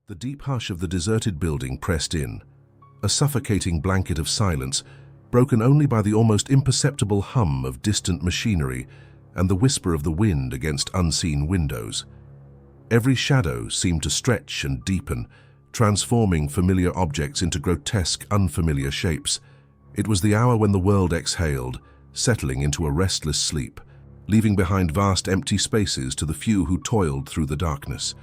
The deep hush of the deserted building pressed in, a suffocating blanket of silence, broken only by the almost imperceptible hum of distant machinery and the whisper of the wind against unseen windows. Every shadow seemed to stretch and deepen, transforming familiar objects into grotesque, unfamiliar shapes. It was the hour when the world exhaled, settling into a restless sleep, leaving behind vast empty spaces to the few who toiled through the darkness.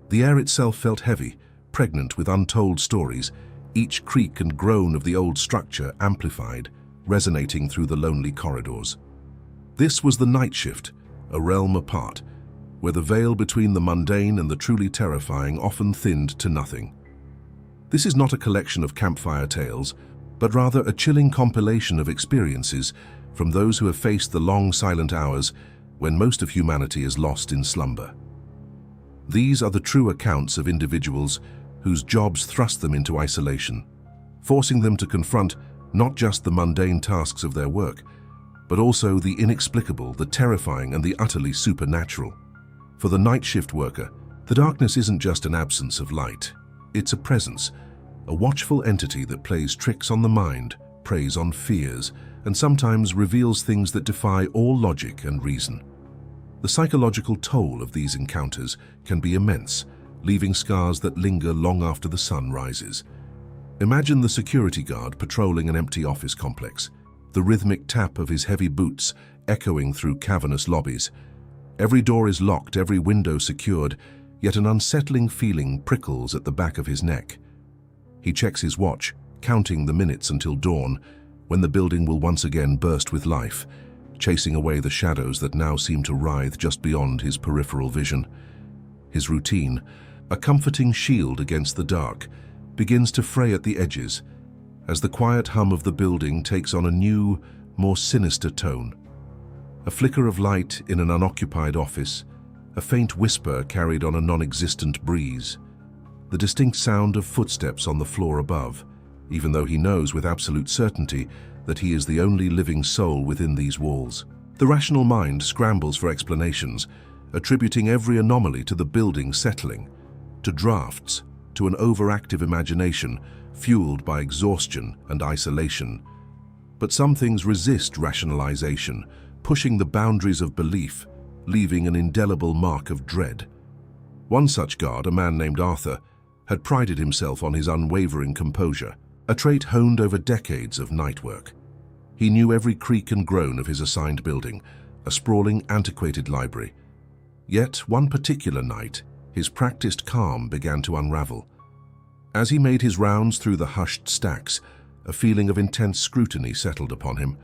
The air itself felt heavy, pregnant with untold stories, each creak and groan of the old structure amplified, resonating through the lonely corridors. This was the night shift, a realm apart, where the veil between the mundane and the truly terrifying often thinned to nothing. This is not a collection of campfire tales, but rather a chilling compilation of experiences from those who have faced the long silent hours when most of humanity is lost in slumber. These are the true accounts of individuals whose jobs thrust them into isolation, forcing them to confront not just the mundane tasks of their work, but also the inexplicable, the terrifying, and the utterly supernatural. For the night shift worker, the darkness isn't just an absence of light. It's a presence, a watchful entity that plays tricks on the mind, preys on fears, and sometimes reveals things that defy all logic and reason. The psychological toll of these encounters can be immense, leaving scars that linger long after the sun rises. Imagine the security guard patrolling an empty office complex, the rhythmic tap of his heavy boots echoing through cavernous lobbies. Every door is locked, every window secured, yet an unsettling feeling prickles at the back of his neck. He checks his watch, counting the minutes until dawn, when the building will once again burst with life, chasing away the shadows that now seem to writhe just beyond his peripheral vision. His routine, a comforting shield against the dark, begins to fray at the edges as the quiet hum of the building takes on a new, more sinister tone. A flicker of light in an unoccupied office, a faint whisper carried on a non-existent breeze, the distinct sound of footsteps on the floor above, even though he knows with absolute certainty that he is the only living soul within these walls. The rational mind scrambles for explanations, attributing every anomaly to the building settling, to drafts, to an overactive imagination fueled by exhaustion and isolation. But some things resist rationalization, pushing the boundaries of belief, leaving an indelible mark of dread. One such guard, a man named Arthur, had prided himself on his unwavering composure, a trait honed over decades of night work. He knew every creak and groan of his assigned building, a sprawling, antiquated library. Yet, one particular night, his practiced calm began to unravel. As he made his rounds through the hushed stacks, a feeling of intense scrutiny settled upon him,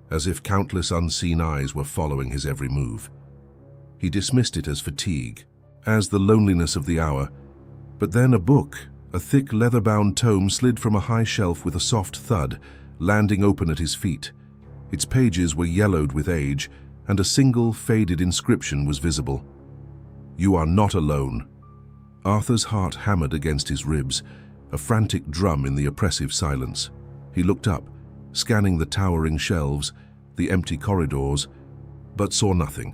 as if countless unseen eyes were following his every move. He dismissed it as fatigue, as the loneliness of the hour, but then a book, a thick leather-bound tome, slid from a high shelf with a soft thud, landing open at his feet. Its pages were yellowed with age, and a single faded inscription was visible. "You are not alone." Arthur's heart hammered against his ribs, a frantic drum in the oppressive silence. He looked up, scanning the towering shelves, the empty corridors, but saw nothing.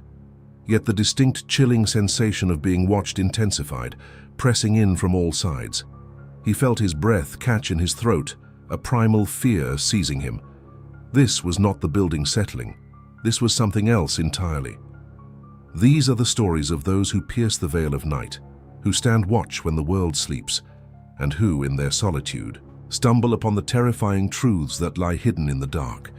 Yet the distinct chilling sensation of being watched intensified, pressing in from all sides. He felt his breath catch in his throat, a primal fear seizing him. This was not the building settling. This was something else entirely. These are the stories of those who pierce the veil of night, who stand watch when the world sleeps, and who, in their solitude, stumble upon the terrifying truths that lie hidden in the dark.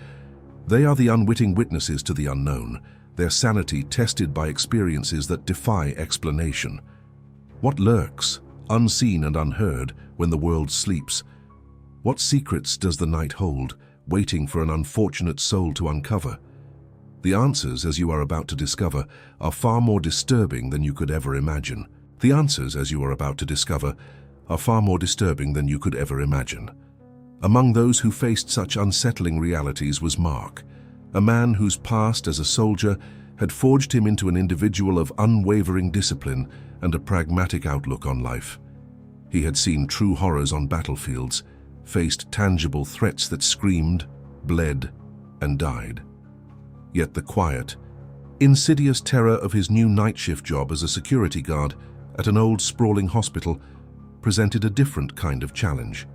They are the unwitting witnesses to the unknown, their sanity tested by experiences that defy explanation. What lurks, unseen and unheard, when the world sleeps? What secrets does the night hold, waiting for an unfortunate soul to uncover? The answers, as you are about to discover, are far more disturbing than you could ever imagine. The answers, as you are about to discover, are far more disturbing than you could ever imagine. Among those who faced such unsettling realities was Mark, a man whose past as a soldier had forged him into an individual of unwavering discipline and a pragmatic outlook on life. He had seen true horrors on battlefields, faced tangible threats that screamed, bled, and died. Yet the quiet, insidious terror of his new night shift job as a security guard at an old sprawling hospital presented a different kind of challenge.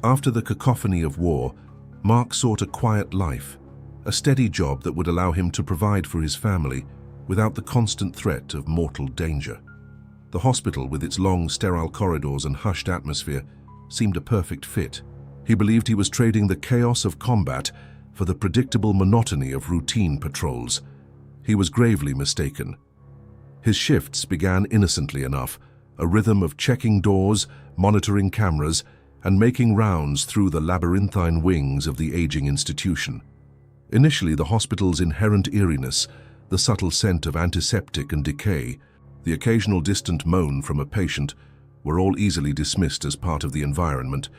After the cacophony of war, Mark sought a quiet life, a steady job that would allow him to provide for his family without the constant threat of mortal danger. The hospital, with its long, sterile corridors and hushed atmosphere, seemed a perfect fit. He believed he was trading the chaos of combat for the predictable monotony of routine patrols. He was gravely mistaken. His shifts began innocently enough, a rhythm of checking doors, monitoring cameras, and making rounds through the labyrinthine wings of the aging institution. Initially, the hospital's inherent eeriness, the subtle scent of antiseptic and decay, the occasional distant moan from a patient, were all easily dismissed as part of the environment.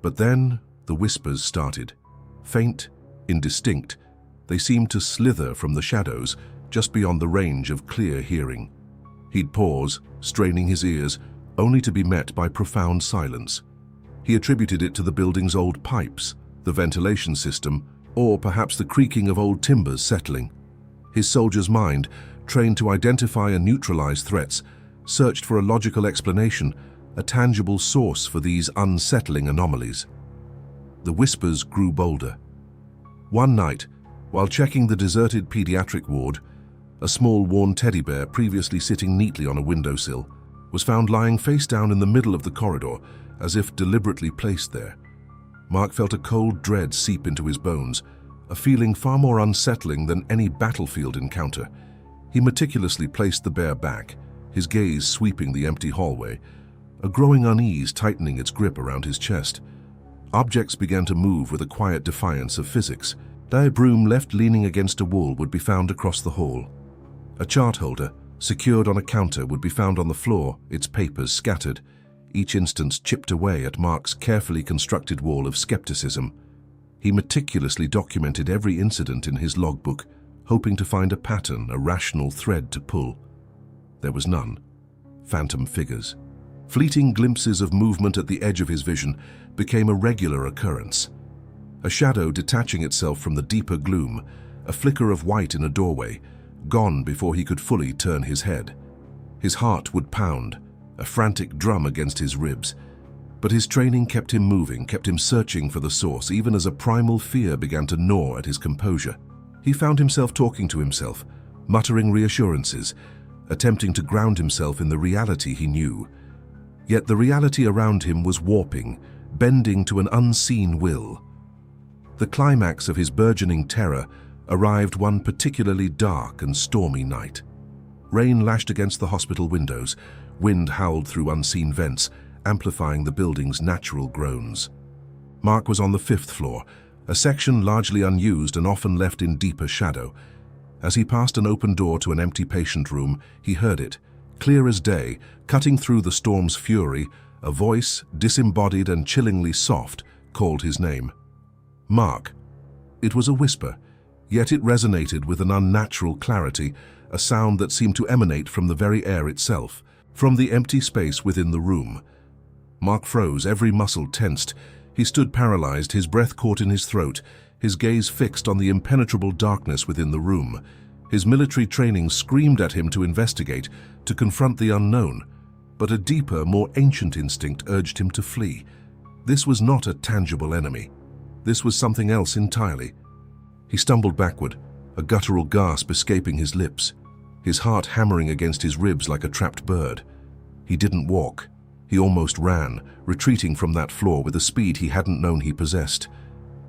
But then the whispers started. Faint, indistinct, they seemed to slither from the shadows just beyond the range of clear hearing. He'd pause, straining his ears, only to be met by profound silence. He attributed it to the building's old pipes, the ventilation system, or perhaps the creaking of old timbers settling. His soldier's mind, trained to identify and neutralize threats, searched for a logical explanation, a tangible source for these unsettling anomalies. The whispers grew bolder. One night, while checking the deserted pediatric ward, a small worn teddy bear previously sitting neatly on a windowsill was found lying face down in the middle of the corridor, as if deliberately placed there. Mark felt a cold dread seep into his bones, a feeling far more unsettling than any battlefield encounter. He meticulously placed the bear back, his gaze sweeping the empty hallway, a growing unease tightening its grip around his chest. Objects began to move with a quiet defiance of physics. A broom left leaning against a wall would be found across the hall. A chart holder, secured on a counter, would be found on the floor, its papers scattered, each instance chipped away at Mark's carefully constructed wall of skepticism. He meticulously documented every incident in his logbook, hoping to find a pattern, a rational thread to pull. There was none. Phantom figures. Fleeting glimpses of movement at the edge of his vision became a regular occurrence. A shadow detaching itself from the deeper gloom, a flicker of white in a doorway, gone before he could fully turn his head. His heart would pound, a frantic drum against his ribs. But his training kept him moving, kept him searching for the source, even as a primal fear began to gnaw at his composure. He found himself talking to himself, muttering reassurances, attempting to ground himself in the reality he knew. Yet the reality around him was warping, bending to an unseen will. The climax of his burgeoning terror arrived one particularly dark and stormy night. Rain lashed against the hospital windows, wind howled through unseen vents, amplifying the building's natural groans. Mark was on the 5th floor, a section largely unused and often left in deeper shadow. As he passed an open door to an empty patient room, he heard it, clear as day, cutting through the storm's fury. A voice, disembodied and chillingly soft, called his name. Mark. It was a whisper, yet it resonated with an unnatural clarity, a sound that seemed to emanate from the very air itself, from the empty space within the room. Mark froze, every muscle tensed. He stood paralyzed, his breath caught in his throat, his gaze fixed on the impenetrable darkness within the room. His military training screamed at him to investigate, to confront the unknown, but a deeper, more ancient instinct urged him to flee. This was not a tangible enemy. This was something else entirely. He stumbled backward, a guttural gasp escaping his lips, his heart hammering against his ribs like a trapped bird. He didn't walk. He almost ran, retreating from that floor with a speed he hadn't known he possessed.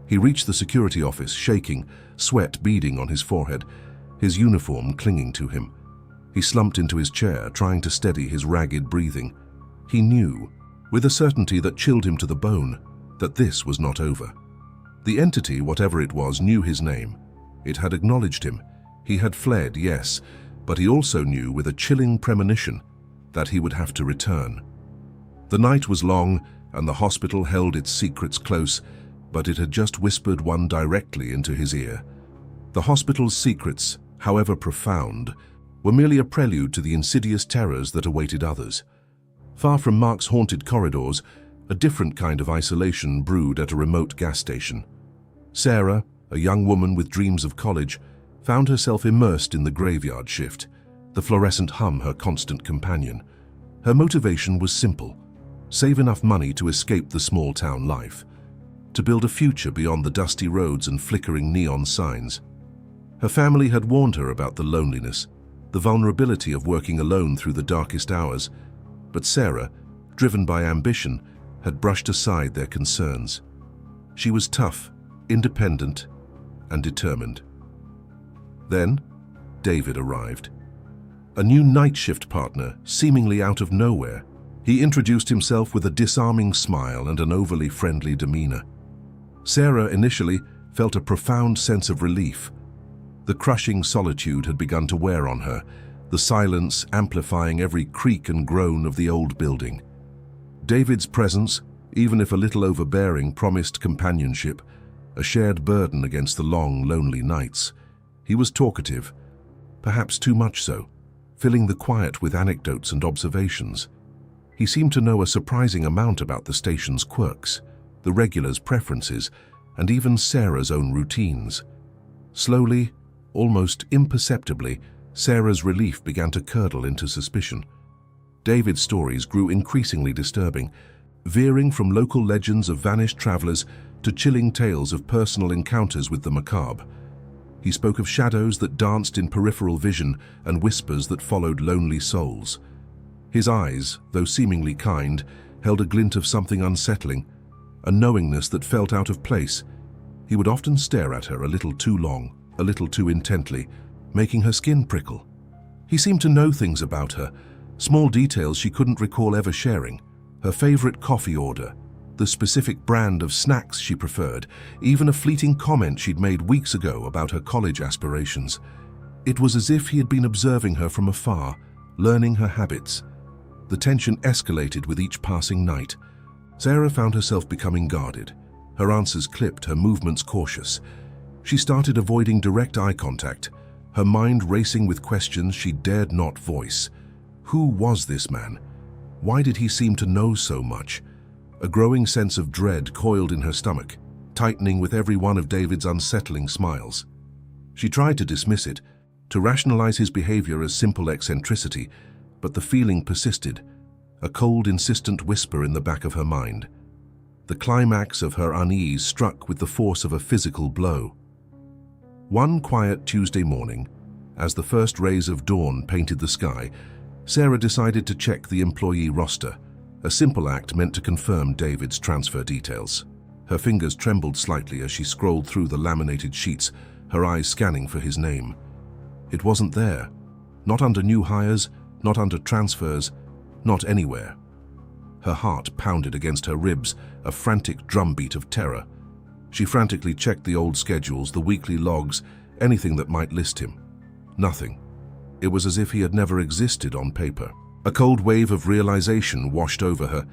He reached the security office, shaking, sweat beading on his forehead, his uniform clinging to him. He slumped into his chair, trying to steady his ragged breathing. He knew, with a certainty that chilled him to the bone, that this was not over. The entity, whatever it was, knew his name. It had acknowledged him. He had fled, yes, but he also knew with a chilling premonition that he would have to return. The night was long, and the hospital held its secrets close, but it had just whispered one directly into his ear. The hospital's secrets, however profound, were merely a prelude to the insidious terrors that awaited others. Far from Mark's haunted corridors, a different kind of isolation brewed at a remote gas station. Sarah, a young woman with dreams of college, found herself immersed in the graveyard shift, the fluorescent hum her constant companion. Her motivation was simple: save enough money to escape the small-town life, to build a future beyond the dusty roads and flickering neon signs. Her family had warned her about the loneliness, the vulnerability of working alone through the darkest hours, but Sarah, driven by ambition, had brushed aside their concerns. She was tough, independent, and determined. Then, David arrived. A new night shift partner, seemingly out of nowhere. He introduced himself with a disarming smile and an overly friendly demeanor. Sarah initially felt a profound sense of relief. The crushing solitude had begun to wear on her, the silence amplifying every creak and groan of the old building. David's presence, even if a little overbearing, promised companionship, a shared burden against the long, lonely nights. He was talkative, perhaps too much so, filling the quiet with anecdotes and observations. He seemed to know a surprising amount about the station's quirks, the regulars' preferences, and even Sarah's own routines. Slowly, almost imperceptibly, Sarah's relief began to curdle into suspicion. David's stories grew increasingly disturbing, veering from local legends of vanished travelers to chilling tales of personal encounters with the macabre. He spoke of shadows that danced in peripheral vision and whispers that followed lonely souls. His eyes, though seemingly kind, held a glint of something unsettling, a knowingness that felt out of place. He would often stare at her a little too long, a little too intently, making her skin prickle. He seemed to know things about her, small details she couldn't recall ever sharing, her favorite coffee order, the specific brand of snacks she preferred, even a fleeting comment she'd made weeks ago about her college aspirations. It was as if he had been observing her from afar, learning her habits. The tension escalated with each passing night. Sarah found herself becoming guarded, her answers clipped, her movements cautious. She started avoiding direct eye contact, her mind racing with questions she dared not voice. Who was this man? Why did he seem to know so much? A growing sense of dread coiled in her stomach, tightening with every one of David's unsettling smiles. She tried to dismiss it, to rationalize his behavior as simple eccentricity, but the feeling persisted, a cold, insistent whisper in the back of her mind. The climax of her unease struck with the force of a physical blow. One quiet Tuesday morning, as the first rays of dawn painted the sky, Sarah decided to check the employee roster, a simple act meant to confirm David's transfer details. Her fingers trembled slightly as she scrolled through the laminated sheets, her eyes scanning for his name. It wasn't there. Not under new hires, not under transfers, not anywhere. Her heart pounded against her ribs, a frantic drumbeat of terror. She frantically checked the old schedules, the weekly logs, anything that might list him. Nothing. It was as if he had never existed on paper. A cold wave of realization washed over her.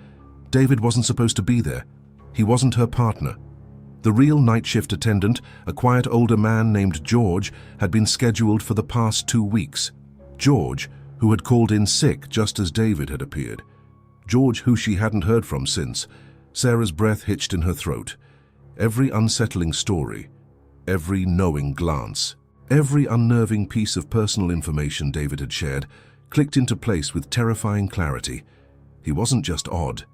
David wasn't supposed to be there. He wasn't her partner. The real night shift attendant, a quiet older man named George, had been scheduled for the past 2 weeks. George, who had called in sick just as David had appeared. George, who she hadn't heard from since. Sarah's breath hitched in her throat. Every unsettling story, every knowing glance, every unnerving piece of personal information David had shared clicked into place with terrifying clarity. He wasn't just odd,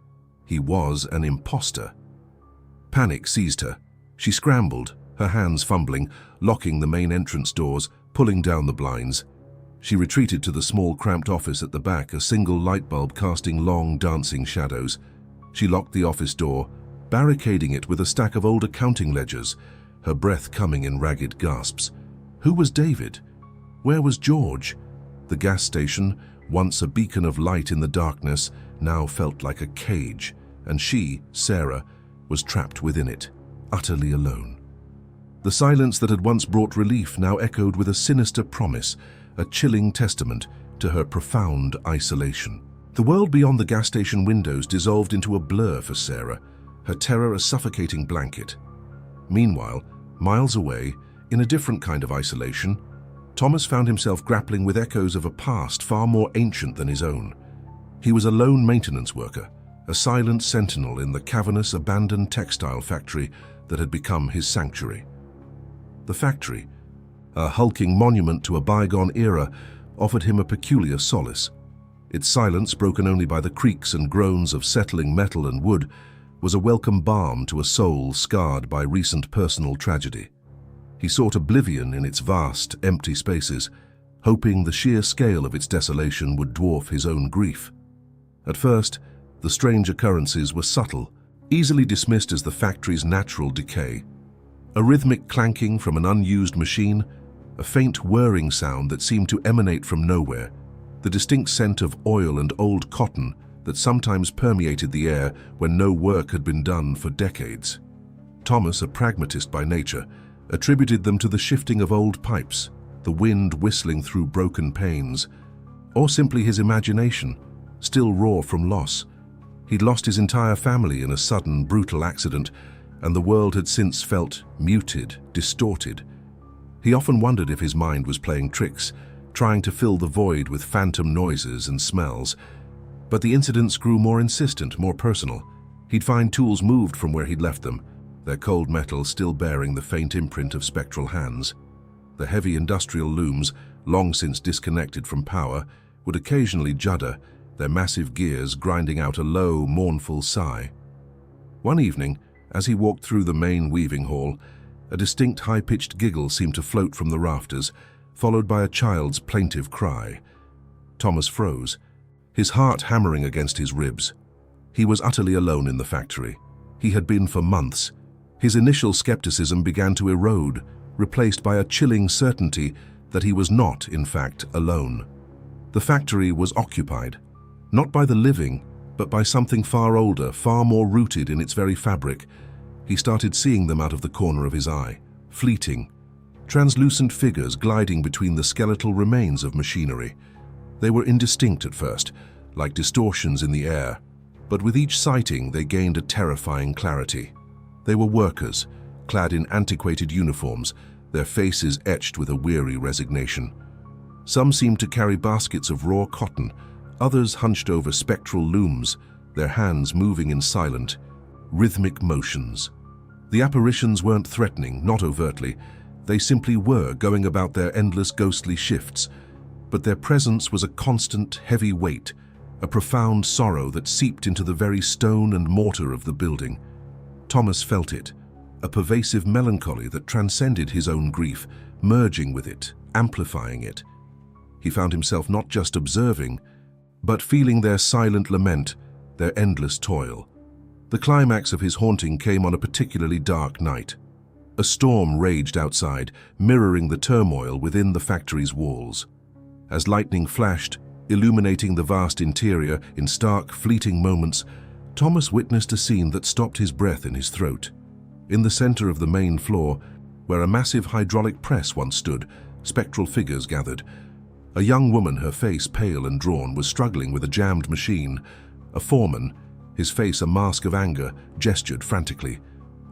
he was an imposter. Panic seized her. She scrambled, her hands fumbling, locking the main entrance doors, pulling down the blinds. She retreated to the small, cramped office at the back, a single light bulb casting long, dancing shadows. She locked the office door, barricading it with a stack of old accounting ledgers, her breath coming in ragged gasps. Who was David? Where was George? The gas station, once a beacon of light in the darkness, now felt like a cage, and she, Sarah, was trapped within it, utterly alone. The silence that had once brought relief now echoed with a sinister promise, a chilling testament to her profound isolation. The world beyond the gas station windows dissolved into a blur for Sarah, her terror a suffocating blanket. Meanwhile, miles away, in a different kind of isolation, Thomas found himself grappling with echoes of a past far more ancient than his own. He was a lone maintenance worker, a silent sentinel in the cavernous, abandoned textile factory that had become his sanctuary. The factory, a hulking monument to a bygone era, offered him a peculiar solace. Its silence, broken only by the creaks and groans of settling metal and wood, was a welcome balm to a soul scarred by recent personal tragedy. He sought oblivion in its vast, empty spaces, hoping the sheer scale of its desolation would dwarf his own grief. At first, the strange occurrences were subtle, easily dismissed as the factory's natural decay. A rhythmic clanking from an unused machine, a faint whirring sound that seemed to emanate from nowhere, the distinct scent of oil and old cotton that sometimes permeated the air when no work had been done for decades. Thomas, a pragmatist by nature, attributed them to the shifting of old pipes, the wind whistling through broken panes, or simply his imagination, still raw from loss. He'd lost his entire family in a sudden, brutal accident, and the world had since felt muted, distorted. He often wondered if his mind was playing tricks, trying to fill the void with phantom noises and smells. But the incidents grew more insistent, more personal. He'd find tools moved from where he'd left them, their cold metal still bearing the faint imprint of spectral hands. The heavy industrial looms, long since disconnected from power, would occasionally judder, their massive gears grinding out a low, mournful sigh. One evening, as he walked through the main weaving hall, a distinct high-pitched giggle seemed to float from the rafters, followed by a child's plaintive cry. Thomas froze, his heart hammering against his ribs. He was utterly alone in the factory. He had been for months. His initial skepticism began to erode, replaced by a chilling certainty that he was not, in fact, alone. The factory was occupied, not by the living, but by something far older, far more rooted in its very fabric. He started seeing them out of the corner of his eye, fleeting, translucent figures gliding between the skeletal remains of machinery. They were indistinct at first, like distortions in the air, but with each sighting they gained a terrifying clarity. They were workers, clad in antiquated uniforms, their faces etched with a weary resignation. Some seemed to carry baskets of raw cotton, others hunched over spectral looms, their hands moving in silent, rhythmic motions. The apparitions weren't threatening, not overtly. They simply were going about their endless ghostly shifts, but their presence was a constant, heavy weight, a profound sorrow that seeped into the very stone and mortar of the building. Thomas felt it, a pervasive melancholy that transcended his own grief, merging with it, amplifying it. He found himself not just observing, but feeling their silent lament, their endless toil. The climax of his haunting came on a particularly dark night. A storm raged outside, mirroring the turmoil within the factory's walls. As lightning flashed, illuminating the vast interior in stark, fleeting moments, Thomas witnessed a scene that stopped his breath in his throat. In the center of the main floor, where a massive hydraulic press once stood, spectral figures gathered. A young woman, her face pale and drawn, was struggling with a jammed machine. A foreman, his face a mask of anger, gestured frantically.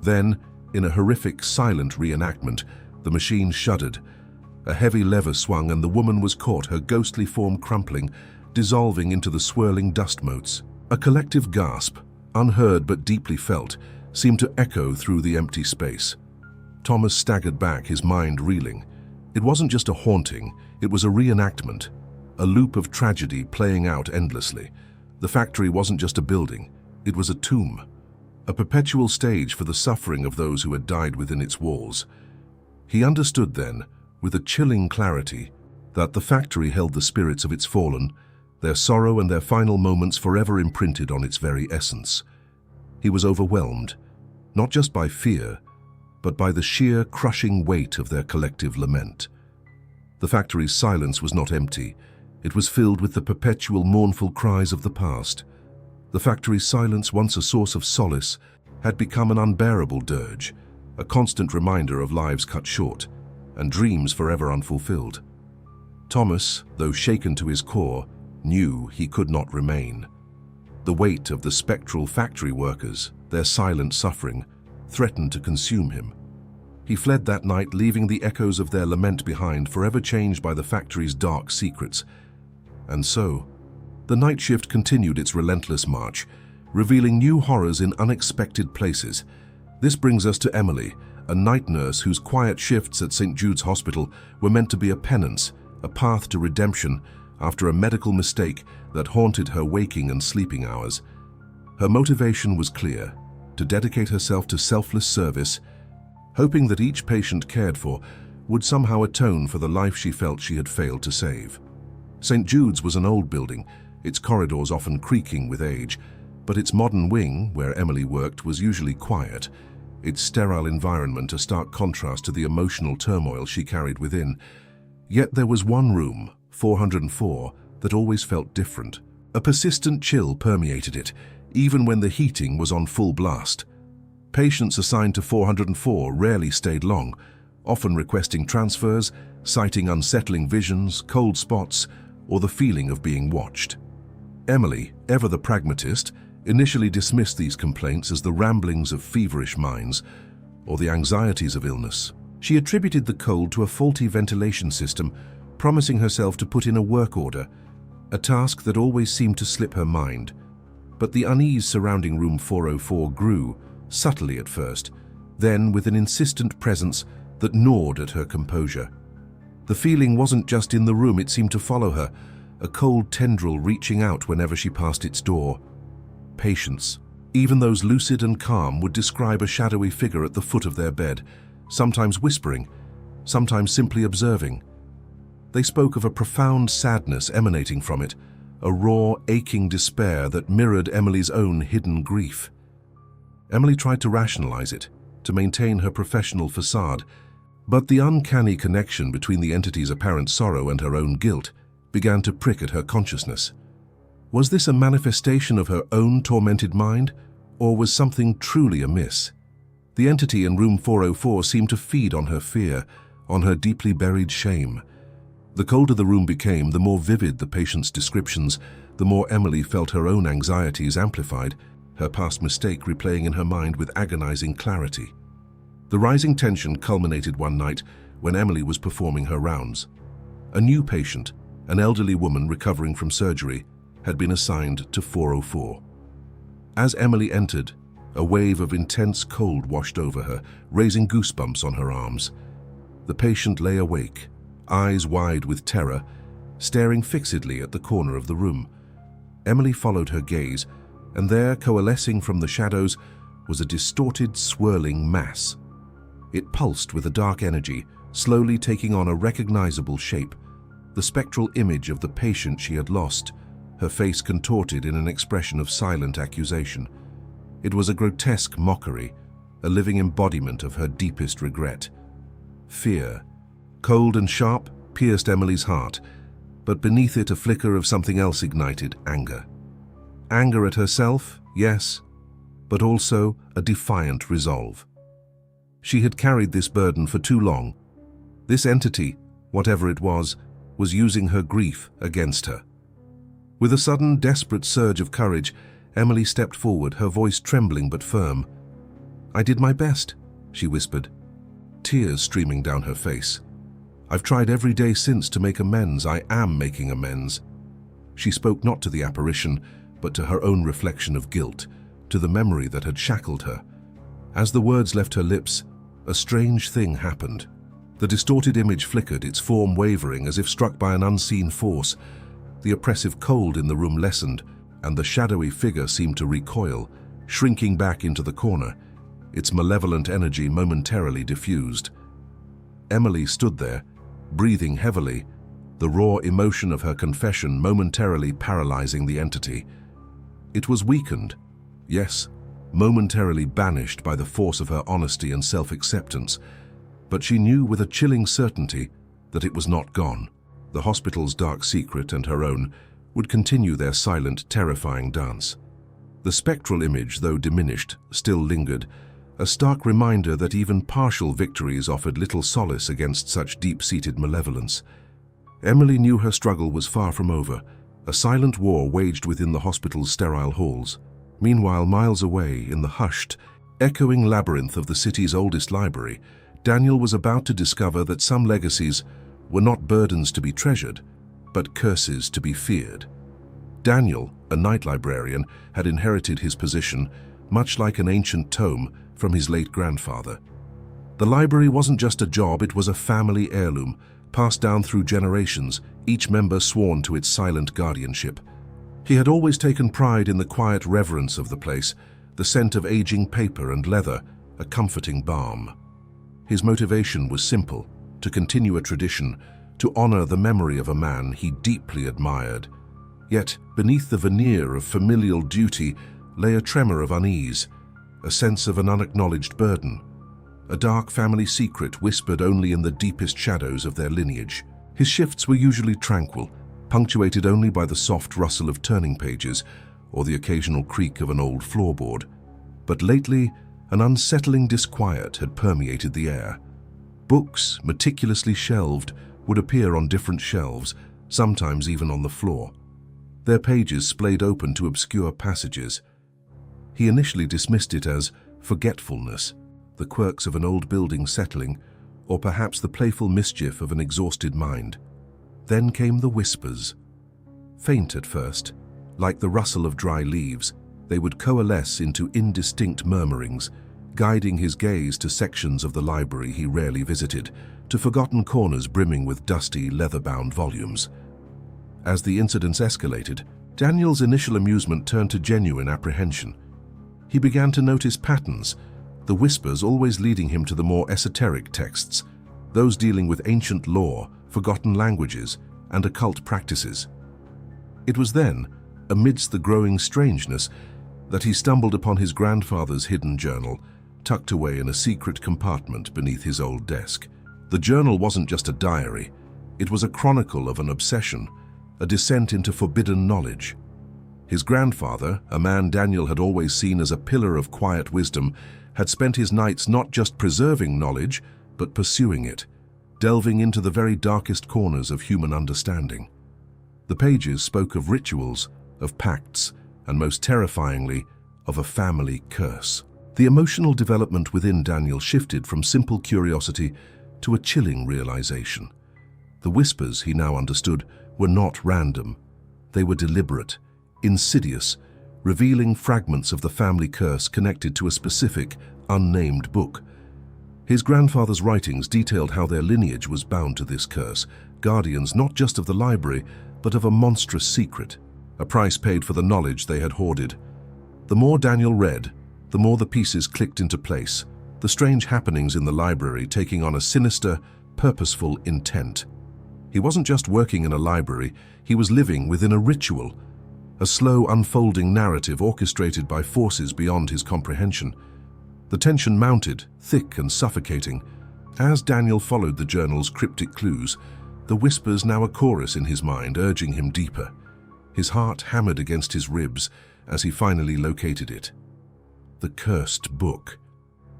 Then, in a horrific, silent reenactment, the machine shuddered. A heavy lever swung and the woman was caught, her ghostly form crumpling, dissolving into the swirling dust motes. A collective gasp, unheard but deeply felt, seemed to echo through the empty space. Thomas staggered back, his mind reeling. It wasn't just a haunting, it was a reenactment, a loop of tragedy playing out endlessly. The factory wasn't just a building, it was a tomb, a perpetual stage for the suffering of those who had died within its walls. He understood then, with a chilling clarity, that the factory held the spirits of its fallen, their sorrow and their final moments forever imprinted on its very essence. He was overwhelmed, not just by fear, but by the sheer crushing weight of their collective lament. The factory's silence was not empty, it was filled with the perpetual mournful cries of the past. The factory's silence, once a source of solace, had become an unbearable dirge, a constant reminder of lives cut short and dreams forever unfulfilled. Thomas, though shaken to his core, knew he could not remain. The weight of the spectral factory workers, their silent suffering, threatened to consume him. He fled that night, leaving the echoes of their lament behind, forever changed by the factory's dark secrets. And so, the night shift continued its relentless march, revealing new horrors in unexpected places. This brings us to Emily, a night nurse whose quiet shifts at St. Jude's Hospital were meant to be a penance, a path to redemption, after a medical mistake that haunted her waking and sleeping hours. Her motivation was clear: to dedicate herself to selfless service, hoping that each patient cared for would somehow atone for the life she felt she had failed to save. St. Jude's was an old building, its corridors often creaking with age, but its modern wing, where Emily worked, was usually quiet, its sterile environment a stark contrast to the emotional turmoil she carried within. Yet there was one room, 404, that always felt different. A persistent chill permeated it, even when the heating was on full blast. Patients assigned to 404 rarely stayed long, often requesting transfers, citing unsettling visions, cold spots, or the feeling of being watched. Emily, ever the pragmatist, initially dismissed these complaints as the ramblings of feverish minds or the anxieties of illness. She attributed the cold to a faulty ventilation system, promising herself to put in a work order, a task that always seemed to slip her mind. But the unease surrounding room 404 grew, subtly at first, then with an insistent presence that gnawed at her composure. The feeling wasn't just in the room, it seemed to follow her, a cold tendril reaching out whenever she passed its door. Patients, even those lucid and calm, would describe a shadowy figure at the foot of their bed, sometimes whispering, sometimes simply observing. They spoke of a profound sadness emanating from it, a raw, aching despair that mirrored Emily's own hidden grief. Emily tried to rationalize it, to maintain her professional facade, but the uncanny connection between the entity's apparent sorrow and her own guilt began to prick at her consciousness. Was this a manifestation of her own tormented mind, or was something truly amiss? The entity in room 404 seemed to feed on her fear, on her deeply buried shame. The colder the room became, the more vivid the patient's descriptions, the more Emily felt her own anxieties amplified, her past mistake replaying in her mind with agonizing clarity. The rising tension culminated one night when Emily was performing her rounds. A new patient, an elderly woman recovering from surgery, had been assigned to 404. As Emily entered, a wave of intense cold washed over her, raising goosebumps on her arms. The patient lay awake, eyes wide with terror, staring fixedly at the corner of the room. Emily followed her gaze, and there, coalescing from the shadows, was a distorted, swirling mass. It pulsed with a dark energy, slowly taking on a recognizable shape, the spectral image of the patient she had lost, her face contorted in an expression of silent accusation. It was a grotesque mockery, a living embodiment of her deepest regret. Fear, cold and sharp, pierced Emily's heart, but beneath it a flicker of something else ignited: anger. Anger at herself, yes, but also a defiant resolve. She had carried this burden for too long. This entity, whatever it was using her grief against her. With a sudden, desperate surge of courage, Emily stepped forward, her voice trembling but firm. "I did my best," she whispered, tears streaming down her face. "I've tried every day since to make amends. I am making amends." She spoke not to the apparition, but to her own reflection of guilt, to the memory that had shackled her. As the words left her lips, a strange thing happened. The distorted image flickered, its form wavering as if struck by an unseen force. The oppressive cold in the room lessened, and the shadowy figure seemed to recoil, shrinking back into the corner, its malevolent energy momentarily diffused. Emily stood there, breathing heavily, the raw emotion of her confession momentarily paralyzing the entity. It was weakened, yes, momentarily banished by the force of her honesty and self-acceptance, but she knew with a chilling certainty that it was not gone. The hospital's dark secret and her own would continue their silent, terrifying dance. The spectral image, though diminished, still lingered, a stark reminder that even partial victories offered little solace against such deep-seated malevolence. Emily knew her struggle was far from over, a silent war waged within the hospital's sterile halls. Meanwhile, miles away, in the hushed, echoing labyrinth of the city's oldest library, Daniel was about to discover that some legacies were not burdens to be treasured, but curses to be feared. Daniel, a night librarian, had inherited his position, much like an ancient tome, from his late grandfather. The library wasn't just a job, it was a family heirloom, passed down through generations, each member sworn to its silent guardianship. He had always taken pride in the quiet reverence of the place, the scent of aging paper and leather, a comforting balm. His motivation was simple: to continue a tradition, to honor the memory of a man he deeply admired. Yet, beneath the veneer of familial duty lay a tremor of unease, a sense of an unacknowledged burden, a dark family secret whispered only in the deepest shadows of their lineage. His shifts were usually tranquil, punctuated only by the soft rustle of turning pages or the occasional creak of an old floorboard. But lately, an unsettling disquiet had permeated the air. Books, meticulously shelved, would appear on different shelves, sometimes even on the floor. Their pages splayed open to obscure passages. He initially dismissed it as forgetfulness, the quirks of an old building settling, or perhaps the playful mischief of an exhausted mind. Then came the whispers. Faint at first, like the rustle of dry leaves, they would coalesce into indistinct murmurings, guiding his gaze to sections of the library he rarely visited, to forgotten corners brimming with dusty, leather-bound volumes. As the incidents escalated, Daniel's initial amusement turned to genuine apprehension. He began to notice patterns, the whispers always leading him to the more esoteric texts, those dealing with ancient lore, forgotten languages, and occult practices. It was then, amidst the growing strangeness, that he stumbled upon his grandfather's hidden journal, tucked away in a secret compartment beneath his old desk. The journal wasn't just a diary, it was a chronicle of an obsession, a descent into forbidden knowledge. His grandfather, a man Daniel had always seen as a pillar of quiet wisdom, had spent his nights not just preserving knowledge, but pursuing it, delving into the very darkest corners of human understanding. The pages spoke of rituals, of pacts, and most terrifyingly, of a family curse. The emotional development within Daniel shifted from simple curiosity to a chilling realization. The whispers, he now understood, were not random. They were deliberate, insidious, revealing fragments of the family curse connected to a specific, unnamed book. His grandfather's writings detailed how their lineage was bound to this curse, guardians not just of the library, but of a monstrous secret, a price paid for the knowledge they had hoarded. The more Daniel read, the more the pieces clicked into place, the strange happenings in the library taking on a sinister, purposeful intent. He wasn't just working in a library, he was living within a ritual, a slow unfolding narrative orchestrated by forces beyond his comprehension. The tension mounted, thick and suffocating. As Daniel followed the journal's cryptic clues, the whispers now a chorus in his mind, urging him deeper. His heart hammered against his ribs as he finally located it. The cursed book.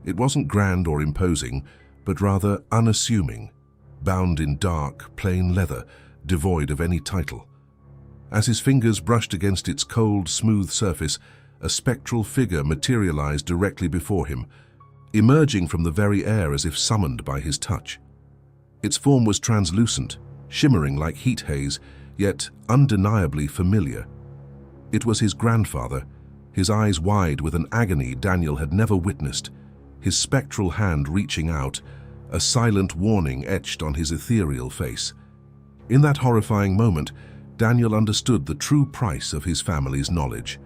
It wasn't grand or imposing, but rather unassuming, bound in dark, plain leather, devoid of any title. As his fingers brushed against its cold, smooth surface, a spectral figure materialized directly before him, emerging from the very air as if summoned by his touch. Its form was translucent, shimmering like heat haze, yet undeniably familiar. It was his grandfather, his eyes wide with an agony Daniel had never witnessed, his spectral hand reaching out, a silent warning etched on his ethereal face. In that horrifying moment, Daniel understood the true price of his family's knowledge.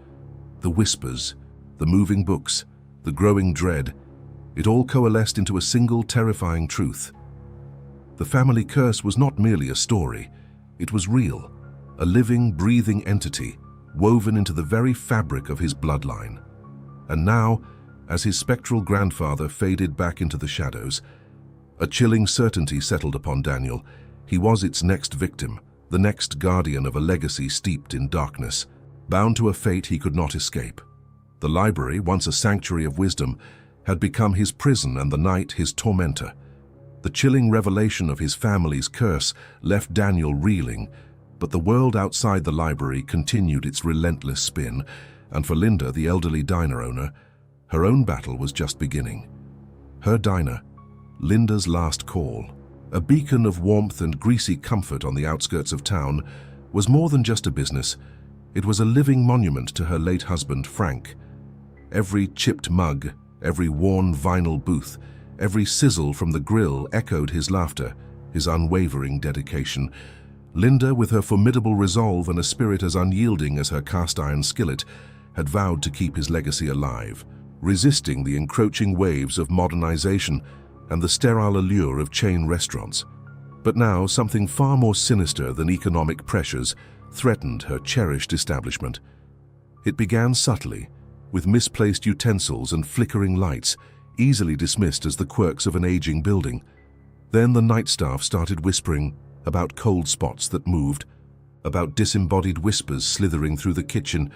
The whispers, the moving books, the growing dread, it all coalesced into a single terrifying truth. The family curse was not merely a story, it was real, a living, breathing entity, woven into the very fabric of his bloodline. And now, as his spectral grandfather faded back into the shadows, a chilling certainty settled upon Daniel. He was its next victim, the next guardian of a legacy steeped in darkness, bound to a fate he could not escape. The library, once a sanctuary of wisdom, had become his prison and the night his tormentor. The chilling revelation of his family's curse left Daniel reeling, but the world outside the library continued its relentless spin, and for Linda, the elderly diner owner, her own battle was just beginning. Her diner, Linda's last call, a beacon of warmth and greasy comfort on the outskirts of town, was more than just a business. It was a living monument to her late husband, Frank. Every chipped mug, every worn vinyl booth, every sizzle from the grill echoed his laughter, his unwavering dedication. Linda, with her formidable resolve and a spirit as unyielding as her cast-iron skillet, had vowed to keep his legacy alive, resisting the encroaching waves of modernization and the sterile allure of chain restaurants. But now something far more sinister than economic pressures threatened her cherished establishment. It began subtly, with misplaced utensils and flickering lights, easily dismissed as the quirks of an aging building. Then the night staff started whispering about cold spots that moved, about disembodied whispers slithering through the kitchen,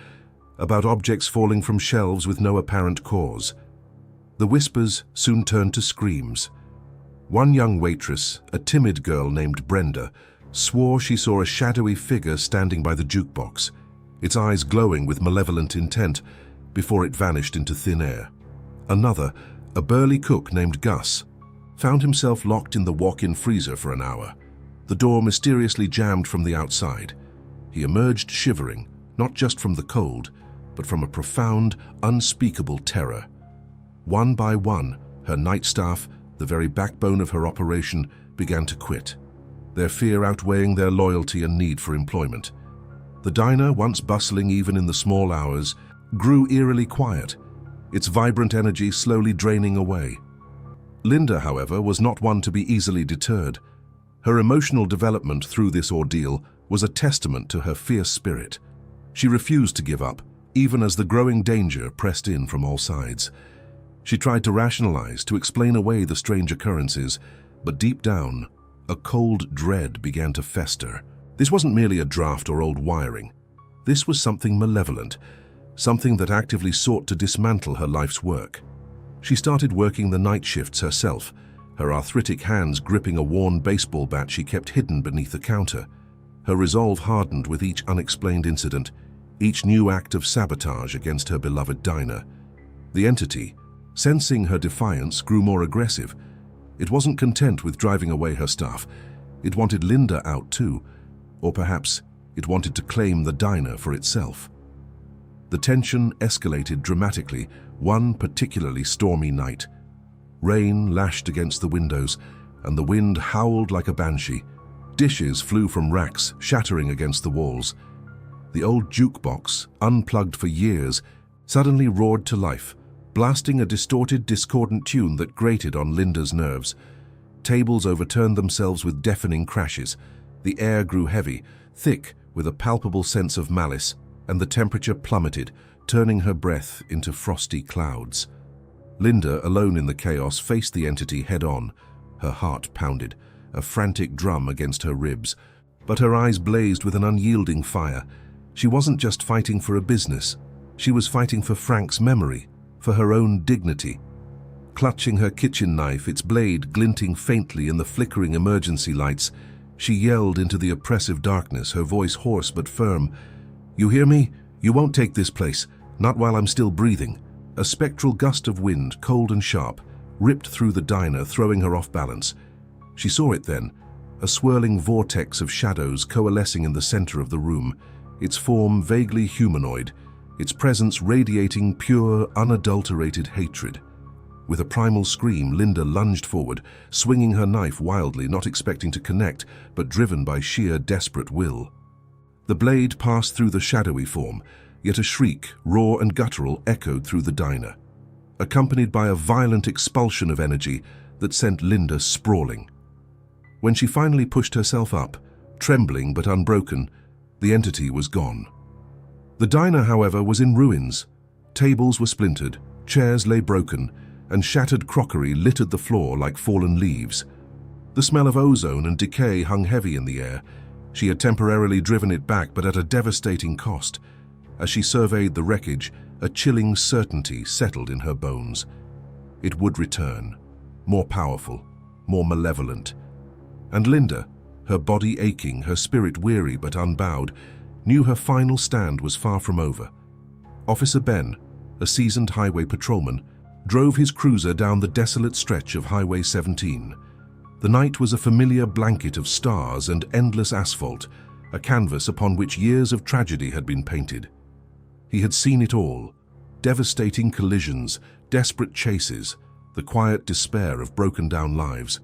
about objects falling from shelves with no apparent cause. The whispers soon turned to screams. One young waitress, a timid girl named Brenda, swore she saw a shadowy figure standing by the jukebox, its eyes glowing with malevolent intent, before it vanished into thin air. Another, a burly cook named Gus, found himself locked in the walk-in freezer for an hour, the door mysteriously jammed from the outside. He emerged shivering, not just from the cold, but from a profound, unspeakable terror. One by one, her night staff, the very backbone of her operation, began to quit, their fear outweighing their loyalty and need for employment. The diner, once bustling even in the small hours, grew eerily quiet, its vibrant energy slowly draining away. Linda, however, was not one to be easily deterred. Her emotional development through this ordeal was a testament to her fierce spirit. She refused to give up, even as the growing danger pressed in from all sides. She tried to rationalize, to explain away the strange occurrences, but deep down, a cold dread began to fester. This wasn't merely a draft or old wiring. This was something malevolent, something that actively sought to dismantle her life's work. She started working the night shifts herself, her arthritic hands gripping a worn baseball bat she kept hidden beneath the counter. Her resolve hardened with each unexplained incident, each new act of sabotage against her beloved diner. The entity, sensing her defiance, grew more aggressive. It wasn't content with driving away her staff. It wanted Linda out too, or perhaps it wanted to claim the diner for itself. The tension escalated dramatically one particularly stormy night. Rain lashed against the windows, and the wind howled like a banshee. Dishes flew from racks, shattering against the walls. The old jukebox, unplugged for years, suddenly roared to life, blasting a distorted, discordant tune that grated on Linda's nerves. Tables overturned themselves with deafening crashes. The air grew heavy, thick with a palpable sense of malice, and the temperature plummeted, turning her breath into frosty clouds. Linda, alone in the chaos, faced the entity head-on. Her heart pounded, a frantic drum against her ribs, but her eyes blazed with an unyielding fire. She wasn't just fighting for a business. She was fighting for Frank's memory, for her own dignity. Clutching her kitchen knife, its blade glinting faintly in the flickering emergency lights, she yelled into the oppressive darkness, her voice hoarse but firm. "You hear me? You won't take this place, not while I'm still breathing." A spectral gust of wind, cold and sharp, ripped through the diner, throwing her off balance. She saw it then, a swirling vortex of shadows coalescing in the center of the room, its form vaguely humanoid, its presence radiating pure, unadulterated hatred. With a primal scream, Linda lunged forward, swinging her knife wildly, not expecting to connect, but driven by sheer desperate will. The blade passed through the shadowy form, yet a shriek, raw and guttural, echoed through the diner, accompanied by a violent expulsion of energy that sent Linda sprawling. When she finally pushed herself up, trembling but unbroken, the entity was gone. The diner, however, was in ruins. Tables were splintered, chairs lay broken, and shattered crockery littered the floor like fallen leaves. The smell of ozone and decay hung heavy in the air. She had temporarily driven it back, but at a devastating cost. As she surveyed the wreckage, a chilling certainty settled in her bones. It would return, more powerful, more malevolent. And Linda, her body aching, her spirit weary but unbowed, knew her final stand was far from over. Officer Ben, a seasoned highway patrolman, drove his cruiser down the desolate stretch of Highway 17. The night was a familiar blanket of stars and endless asphalt, a canvas upon which years of tragedy had been painted. He had seen it all: devastating collisions, desperate chases, the quiet despair of broken-down lives.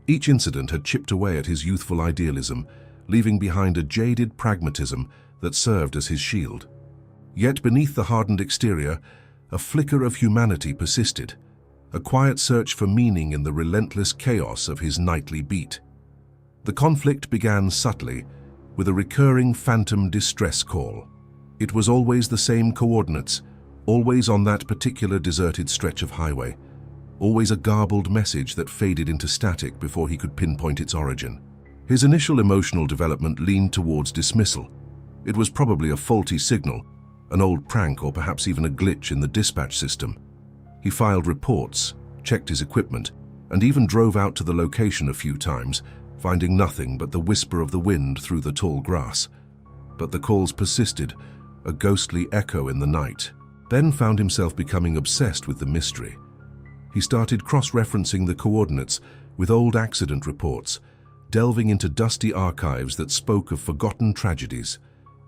Each incident had chipped away at his youthful idealism, leaving behind a jaded pragmatism that served as his shield. Yet beneath the hardened exterior, a flicker of humanity persisted, a quiet search for meaning in the relentless chaos of his nightly beat. The conflict began subtly, with a recurring phantom distress call. It was always the same coordinates, always on that particular deserted stretch of highway, always a garbled message that faded into static before he could pinpoint its origin. His initial emotional development leaned towards dismissal. It was probably a faulty signal, an old prank, or perhaps even a glitch in the dispatch system. He filed reports, checked his equipment, and even drove out to the location a few times, finding nothing but the whisper of the wind through the tall grass. But the calls persisted, a ghostly echo in the night. Ben found himself becoming obsessed with the mystery. He started cross-referencing the coordinates with old accident reports, delving into dusty archives that spoke of forgotten tragedies.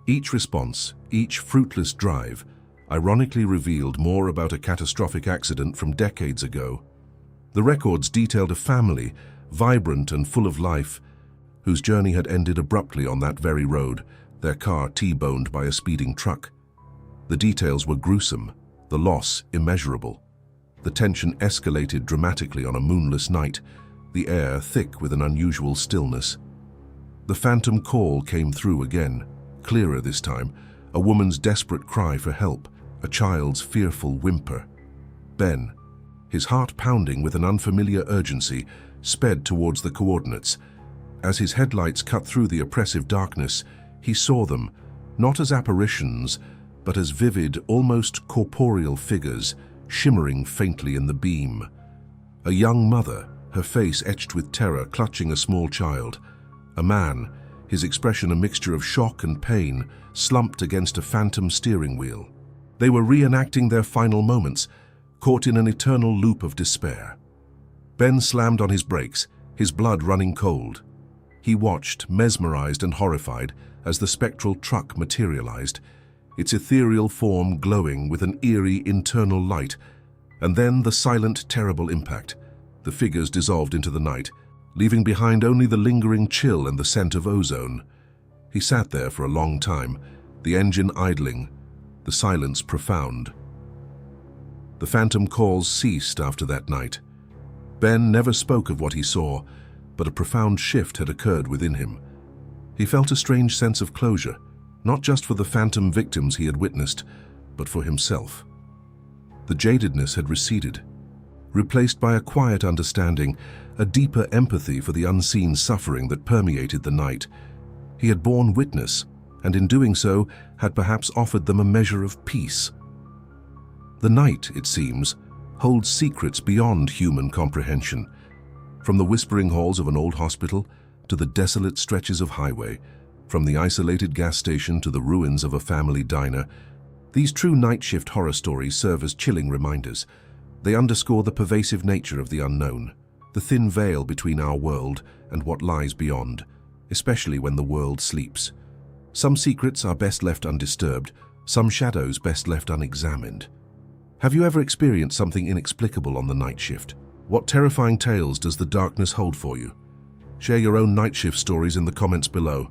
Each response, each fruitless drive, ironically revealed more about a catastrophic accident from decades ago. The records detailed a family, vibrant and full of life, whose journey had ended abruptly on that very road, their car T-boned by a speeding truck. The details were gruesome, the loss immeasurable. The tension escalated dramatically on a moonless night, the air thick with an unusual stillness. The phantom call came through again, clearer this time, a woman's desperate cry for help, a child's fearful whimper. Ben, his heart pounding with an unfamiliar urgency, sped towards the coordinates. As his headlights cut through the oppressive darkness, he saw them, not as apparitions, but as vivid, almost corporeal figures, shimmering faintly in the beam. A young mother, her face etched with terror, clutching a small child. A man, his expression a mixture of shock and pain, slumped against a phantom steering wheel. They were reenacting their final moments, caught in an eternal loop of despair. Ben slammed on his brakes, his blood running cold. He watched, mesmerized and horrified, as the spectral truck materialized, its ethereal form glowing with an eerie internal light, and then the silent, terrible impact. The figures dissolved into the night, leaving behind only the lingering chill and the scent of ozone. He sat there for a long time, the engine idling, the silence profound. The phantom calls ceased after that night. Ben never spoke of what he saw, but a profound shift had occurred within him. He felt a strange sense of closure, not just for the phantom victims he had witnessed, but for himself. The jadedness had receded, replaced by a quiet understanding, a deeper empathy for the unseen suffering that permeated the night. He had borne witness, and in doing so, had perhaps offered them a measure of peace. The night, it seems, holds secrets beyond human comprehension. From the whispering halls of an old hospital to the desolate stretches of highway, from the isolated gas station to the ruins of a family diner, these true night shift horror stories serve as chilling reminders. They underscore the pervasive nature of the unknown, the thin veil between our world and what lies beyond, especially when the world sleeps. Some secrets are best left undisturbed, some shadows best left unexamined. Have you ever experienced something inexplicable on the night shift? What terrifying tales does the darkness hold for you? Share your own night shift stories in the comments below.